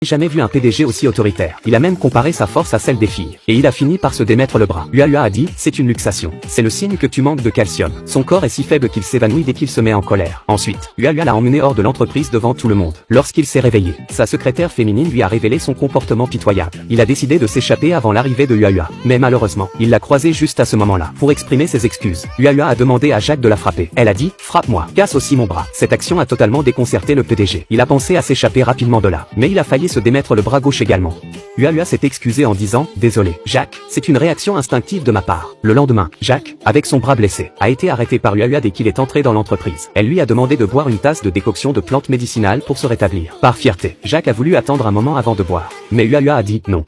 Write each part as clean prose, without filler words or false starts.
Jamais vu un PDG aussi autoritaire. Il a même comparé sa force à celle des filles. Et il a fini par se démettre le bras. Uahua a dit, c'est une luxation. C'est le signe que tu manques de calcium. Son corps est si faible qu'il s'évanouit dès qu'il se met en colère. Ensuite, Uahua l'a emmené hors de l'entreprise devant tout le monde. Lorsqu'il s'est réveillé, sa secrétaire féminine lui a révélé son comportement pitoyable. Il a décidé de s'échapper avant l'arrivée de Uahua. Mais malheureusement, il l'a croisé juste à ce moment-là. Pour exprimer ses excuses, Uahua a demandé à Jacques de la frapper. Elle a dit, frappe-moi, casse aussi mon bras. Cette action a totalement déconcerté le PDG. Il a pensé à s'échapper rapidement de là. Mais il a failli se démettre le bras gauche également. Uahua s'est excusé en disant, désolé, Jacques, c'est une réaction instinctive de ma part. Le lendemain, Jacques, avec son bras blessé, a été arrêté par Uahua dès qu'il est entré dans l'entreprise. Elle lui a demandé de boire une tasse de décoction de plantes médicinales pour se rétablir. Par fierté, Jacques a voulu attendre un moment avant de boire. Mais Uahua a dit non.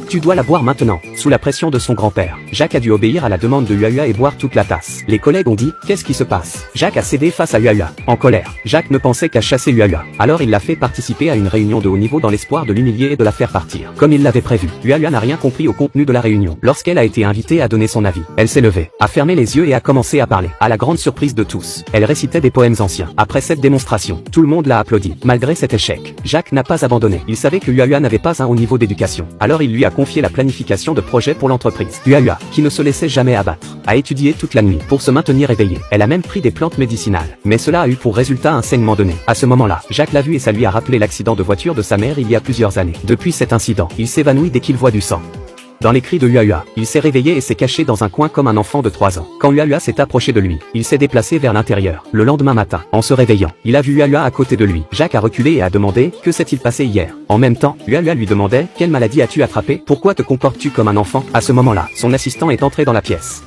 Tu dois la boire maintenant. Sous la pression de son grand-père, Jacques a dû obéir à la demande de Uahua et boire toute la tasse. Les collègues ont dit, qu'est-ce qui se passe? Jacques a cédé face à Uahua. En colère, Jacques ne pensait qu'à chasser Uahua. Alors il l'a fait participer à une réunion de haut niveau dans l'espoir de l'humilier et de la faire partir. Comme il l'avait prévu, Uahua n'a rien compris au contenu de la réunion. Lorsqu'elle a été invitée à donner son avis, elle s'est levée, a fermé les yeux et a commencé à parler. À la grande surprise de tous, elle récitait des poèmes anciens. Après cette démonstration, tout le monde l'a applaudi. Malgré cet échec, Jacques n'a pas abandonné. Il savait que Uahua n'avait pas un haut niveau d'éducation. Alors il lui a confié la planification de projets pour l'entreprise. Uahua, qui ne se laissait jamais abattre, a étudié toute la nuit pour se maintenir éveillée. Elle a même pris des plantes médicinales. Mais cela a eu pour résultat un saignement de nez. À ce moment-là, Jacques l'a vu et ça lui a rappelé l'accident de voiture de sa mère il y a plusieurs années. Depuis cet incident, il s'évanouit dès qu'il voit du sang. Dans les cris de Uahua, il s'est réveillé et s'est caché dans un coin comme un enfant de 3 ans. Quand Uahua s'est approché de lui, il s'est déplacé vers l'intérieur. Le lendemain matin, en se réveillant, il a vu Uahua à côté de lui. Jacques a reculé et a demandé, que s'est-il passé hier? En même temps, Uahua lui demandait, quelle maladie as-tu attrapé? Pourquoi te comportes-tu comme un enfant? À ce moment-là, son assistant est entré dans la pièce.